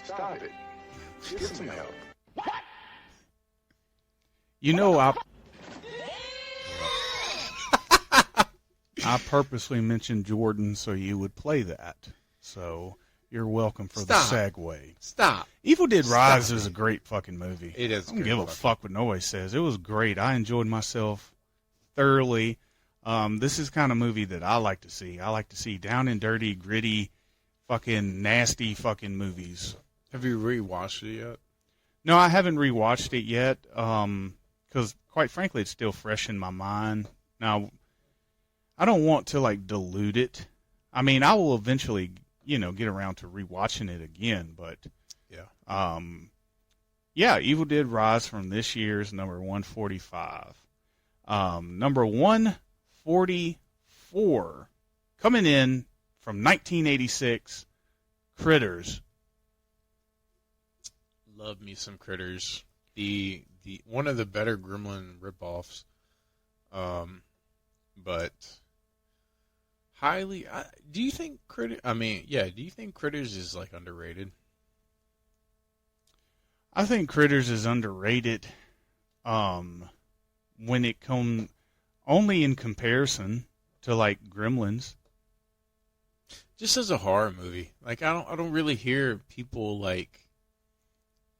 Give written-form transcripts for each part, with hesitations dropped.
Stop it. Get some help. You know, I purposely mentioned Jordan so you would play that. So you're welcome for the segue. Stop. Evil Dead Rise is a great fucking movie. It is. I don't give a fuck what nobody says. It was great. I enjoyed myself thoroughly. This is the kind of movie that I like to see. I like to see down and dirty, gritty, fucking nasty fucking movies. Have you rewatched it yet? No, I haven't rewatched it yet. Because quite frankly, it's still fresh in my mind. Now, I don't want to like dilute it. I mean, I will eventually, get around to rewatching it again. But yeah, Evil Dead Rise from this year's number 145. Number 144 coming in from 1986, Critters. Love me some Critters. The one of the better Gremlin ripoffs. But highly. Do you think Critters? Do you think Critters is like underrated? I think Critters is underrated. When it comes only in comparison to like Gremlins. Just as a horror movie, like I don't really hear people like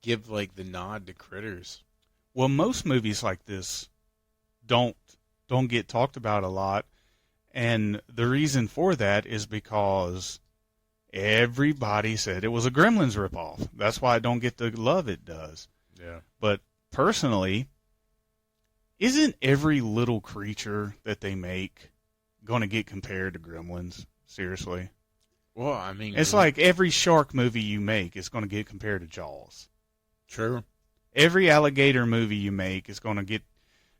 give like the nod to Critters. Well, most movies like this don't get talked about a lot, and the reason for that is because everybody said it was a Gremlins ripoff. That's why it don't get the love it does. Yeah. But personally, isn't every little creature that they make going to get compared to Gremlins? Seriously. Well, I mean, it's like every shark movie you make is going to get compared to Jaws. True. Every alligator movie you make is going to get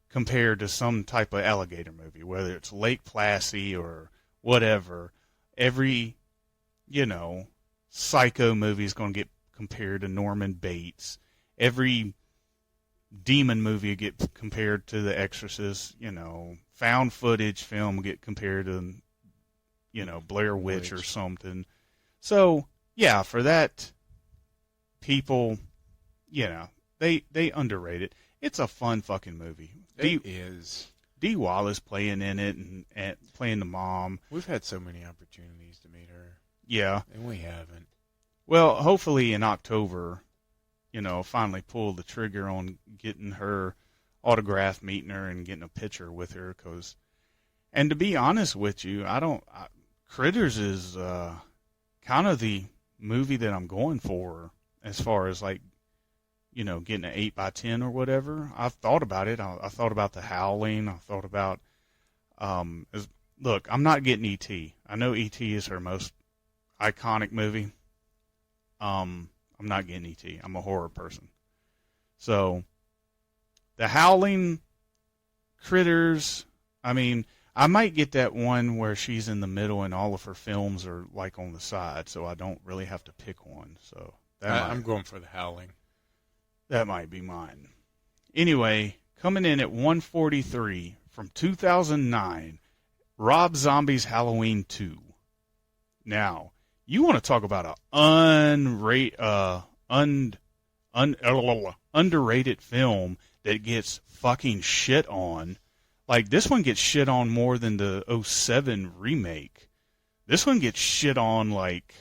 compared to some type of alligator movie, whether it's Lake Placid or whatever. Every, Psycho movie is going to get compared to Norman Bates. Every demon movie get compared to The Exorcist. Found footage film get compared to, Blair Witch or something. So, yeah, for that, people, they underrate it. It's a fun fucking movie. It is. Dee Wallace playing in it and playing the mom. We've had so many opportunities to meet her. Yeah. And we haven't. Well, hopefully in October, finally pull the trigger on getting her autograph, meeting her, and getting a picture with her. And to be honest with you, Critters is kind of the movie that I'm going for as far as like, getting an 8x10 or whatever. I've thought about it. I thought about The Howling. I thought about, look, I'm not getting E.T. I know E.T. is her most iconic movie. I'm not getting E.T. I'm a horror person. So, The Howling, Critters, I might get that one where she's in the middle and all of her films are like on the side, so I don't really have to pick one. So I'm going for The Howling. That might be mine. Anyway, coming in at 143 from 2009, Rob Zombie's Halloween 2. Now, you want to talk about an underrated film that gets fucking shit on. Like, this one gets shit on more than the 2007 remake. This one gets shit on like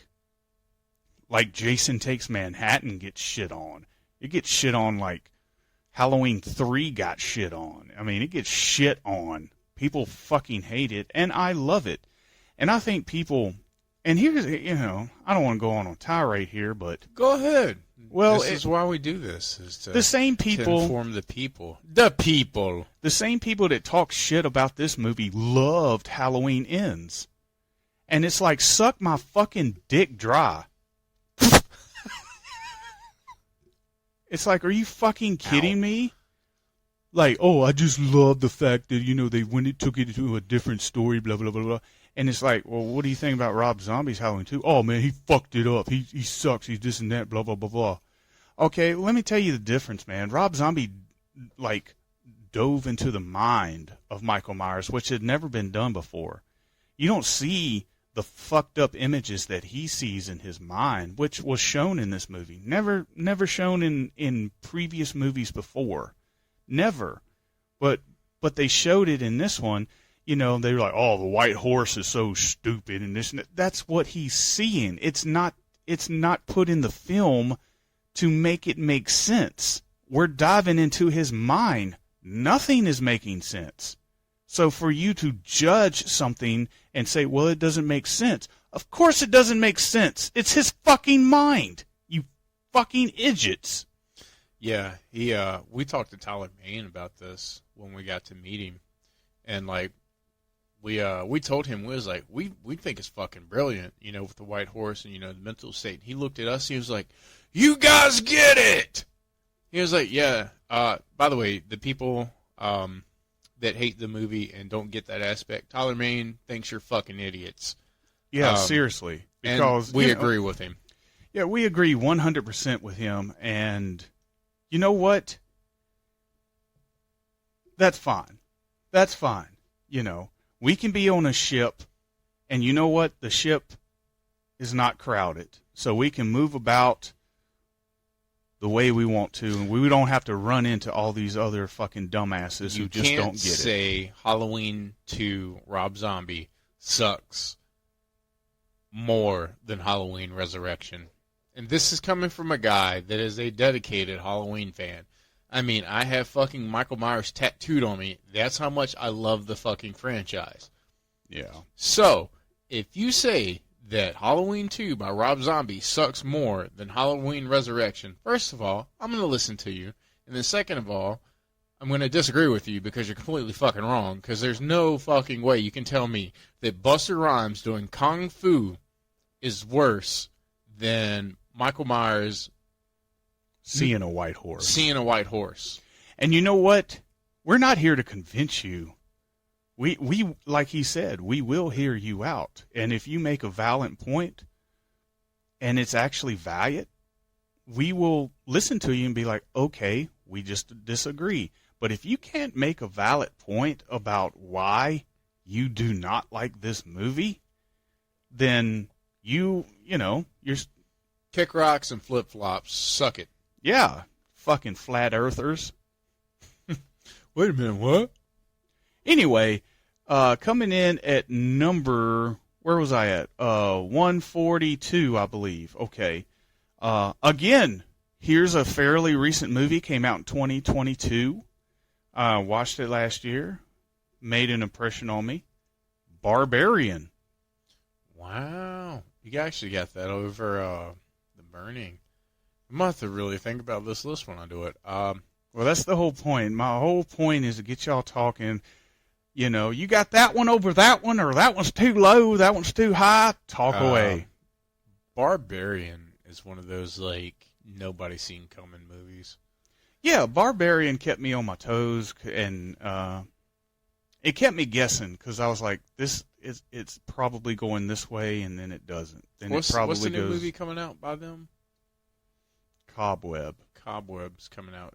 Jason Takes Manhattan gets shit on. It gets shit on like Halloween 3 got shit on. It gets shit on. People fucking hate it, and I love it. And I think people, and here's, I don't want to go on a tirade here, but. Go ahead. Well, this is why we do this. Is to, the same people. To inform the people. The people. The same people that talk shit about this movie loved Halloween Ends. And it's like, suck my fucking dick dry. It's like, are you fucking kidding me? Like, oh, I just love the fact that, they took it to a different story, blah, blah, blah, blah. And it's like, well, what do you think about Rob Zombie's Halloween 2? Oh, man, he fucked it up. He sucks. He's this and that, blah, blah, blah, blah. Okay, let me tell you the difference, man. Rob Zombie, dove into the mind of Michael Myers, which had never been done before. You don't see the fucked up images that he sees in his mind, which was shown in this movie. Never shown in previous movies before. Never. But they showed it in this one. You know, they were like, oh, the white horse is so stupid and this and that. That's what he's seeing. It's not put in the film to make it make sense. We're diving into his mind. Nothing is making sense. So for you to judge something and say, well, it doesn't make sense. Of course it doesn't make sense. It's his fucking mind. You fucking idiots. Yeah, we talked to Tyler Main about this when we got to meet him. And, like, we told him, we was like, we think it's fucking brilliant, you know, with the white horse and, you know, the mental state. He looked at us, he was like, you guys get it! He was like, yeah, by the way, the people that hate the movie and don't get that aspect, Tyler Main thinks you're fucking idiots. Yeah, seriously. Because and we agree with him. Yeah, we agree 100% with him. And you know what? That's fine. That's fine. You know, we can be on a ship, and you know what? The ship is not crowded. So we can move about the way we want to, and we don't have to run into all these other fucking dumbasses who just don't get it. You can't say Halloween 2 Rob Zombie sucks more than Halloween Resurrection. And this is coming from a guy that is a dedicated Halloween fan. I mean, I have fucking Michael Myers tattooed on me. That's how much I love the fucking franchise. Yeah. So, if you say that Halloween 2 by Rob Zombie sucks more than Halloween Resurrection, first of all, I'm going to listen to you. And then second of all, I'm going to disagree with you because you're completely fucking wrong. Because there's no fucking way you can tell me that Busta Rhymes doing Kung Fu is worse than Michael Myers seeing a white horse. Seeing a white horse. And you know what? We're not here to convince you. We like he said, we will hear you out. And if you make a valid point and it's actually valid, we will listen to you and be like, okay, we just disagree. But if you can't make a valid point about why you do not like this movie, then you're kick rocks and flip flops. Suck it. Yeah, fucking flat earthers. Wait a minute, what? Anyway, coming in at number, where was I at? 142, I believe. Okay. Again, here's a fairly recent movie. Came out in 2022. Watched it last year. Made an impression on me. Barbarian. Wow. You actually got that over The Burning. I'm going to have to really think about this list when I do it. Well, that's the whole point. My whole point is to get y'all talking. You know, you got that one over that one, or that one's too low, that one's too high. Talk away. Barbarian is one of those, like, nobody seen coming movies. Yeah, Barbarian kept me on my toes, and it kept me guessing, because I was like, it's probably going this way, and then it doesn't. Then what's the new goes, movie coming out by them? Cobweb's coming out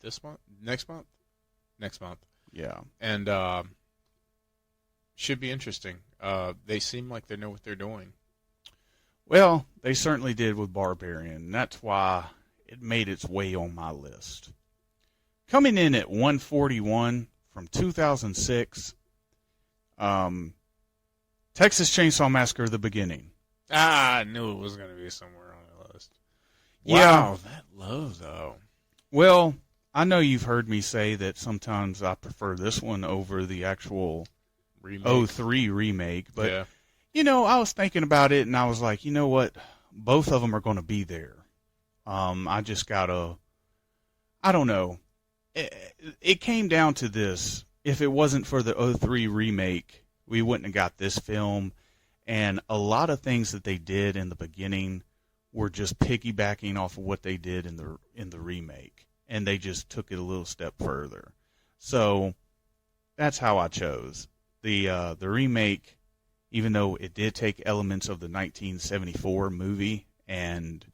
this month? Next month? Next month. Yeah. And should be interesting. They seem like they know what they're doing. Well, they certainly did with Barbarian. That's why it made its way on my list. Coming in at 141 from 2006, Texas Chainsaw Massacre: The Beginning. I knew it was going to be somewhere on the list. Yeah. Wow, that low, though. Well, I know you've heard me say that sometimes I prefer this one over the actual Remake. 03 remake. But, yeah. you know, I was thinking about it, and I was like, you know what? Both of them are going to be there. I just got to, I don't know. It came down to this. If it wasn't for the 03 remake, we wouldn't have got this film. And a lot of things that they did in the beginning were just piggybacking off of what they did in the remake, and they just took it a little step further. So that's how I chose the remake, even though it did take elements of the 1974 movie and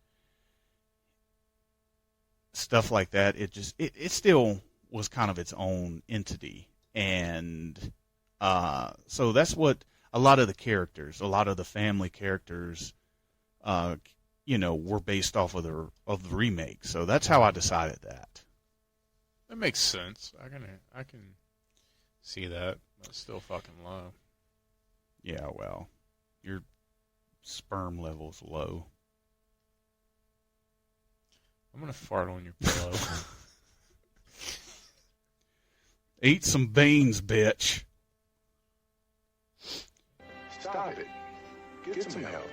stuff like that. It still was kind of its own entity, and so that's what a lot of the characters, a lot of the family characters, were based off of the remake. So that's how I decided that. That makes sense. I can see that. That's still fucking low. Yeah, well, your sperm level's low. I'm gonna fart on your pillow. Eat some beans, bitch. Stop it. Get some help.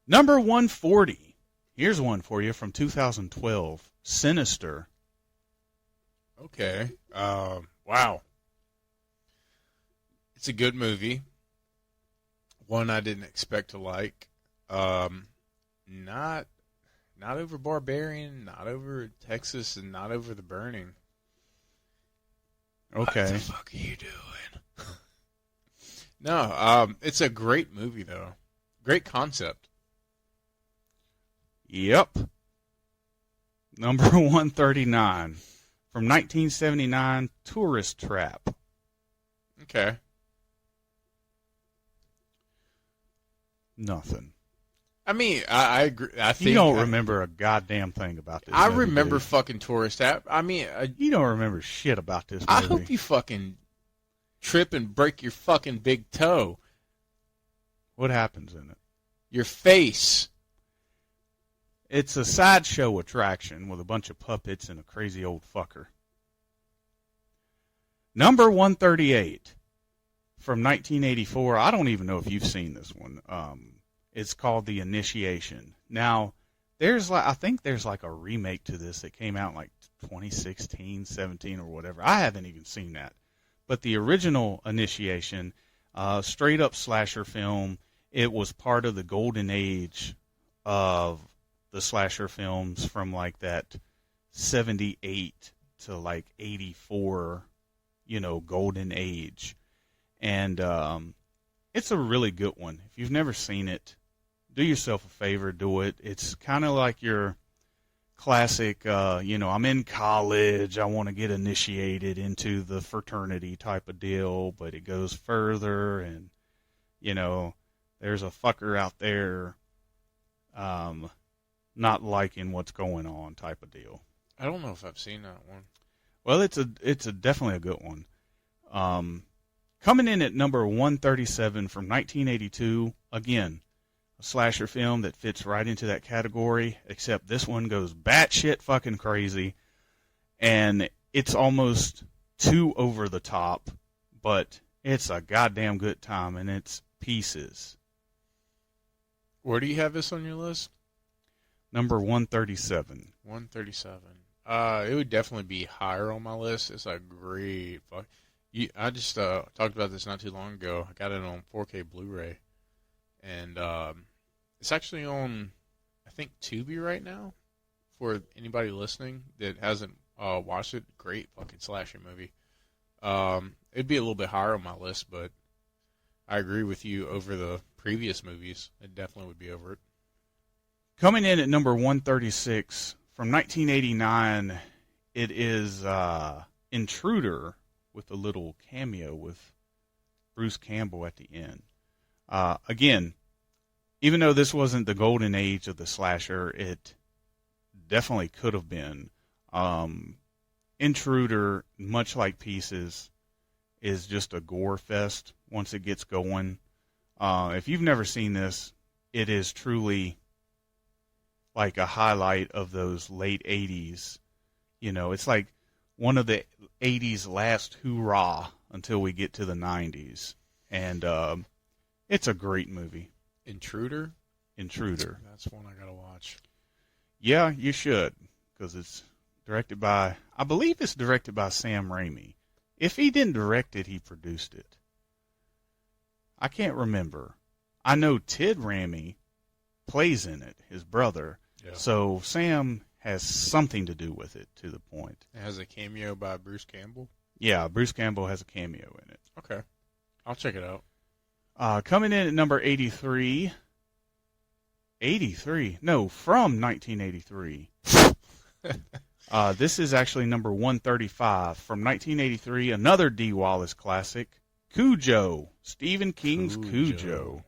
Number 140. Here's one for you from 2012. Sinister. Okay. Wow. It's a good movie. One I didn't expect to like. Not over Barbarian, not over Texas, and not over The Burning. Okay. What the fuck are you doing? No, it's a great movie though. Great concept. Yep. Number 139 from 1979, Tourist Trap. Okay. Nothing. I mean, I agree. I think You don't remember a goddamn thing about this I movie, remember dude. fucking Tourist Trap. I mean, You don't remember shit about this movie. I hope you fucking trip and break your fucking big toe. What happens in it? Your face. It's a sideshow attraction with a bunch of puppets and a crazy old fucker. Number 138 from 1984. I don't even know if you've seen this one. It's called The Initiation. Now, I think there's like a remake to this that came out in like 2016, 17 or whatever. I haven't even seen that. But the original Initiation, straight up slasher film, it was part of the golden age of the slasher films from like that 78 to like 84, golden age. And it's a really good one. If you've never seen it, do yourself a favor, do it. It's kind of like your classic, I'm in college, I want to get initiated into the fraternity type of deal, but it goes further and, there's a fucker out there not liking what's going on type of deal. I don't know if I've seen that one. Well, it's definitely a good one. Coming in at number 137 from 1982, again, a slasher film that fits right into that category, except this one goes batshit fucking crazy, and it's almost too over the top, but it's a goddamn good time, and it's Pieces. Where do you have this on your list? Number 137. 137. It would definitely be higher on my list. It's a great fuck. I just talked about this not too long ago. I got it on 4K Blu-ray, and it's actually on, I think, Tubi right now. For anybody listening that hasn't watched it, great fucking slasher movie. It'd be a little bit higher on my list, but I agree with you over the previous movies. It definitely would be over it. Coming in at number 136 from 1989, it is Intruder with a little cameo with Bruce Campbell at the end. Again, even though this wasn't the golden age of the slasher, it definitely could have been. Intruder, much like Pieces, is just a gore fest once it gets going. If you've never seen this, it is truly like a highlight of those late 80s. It's like one of the 80s last hoorah until we get to the 90s. And it's a great movie. Intruder? That's one I gotta watch. Yeah, you should, because it's directed by, I believe it's directed by Sam Raimi. If he didn't direct it, he produced it. I can't remember. I know Ted Raimi plays in it, his brother. Yeah. So Sam has something to do with it, to the point. It has a cameo by Bruce Campbell? Yeah, Bruce Campbell has a cameo in it. Okay. I'll check it out. Coming in at number 83. 83? No, from 1983. This is actually number 135 from 1983. Another Dee Wallace classic, Cujo. Stephen King's Cujo.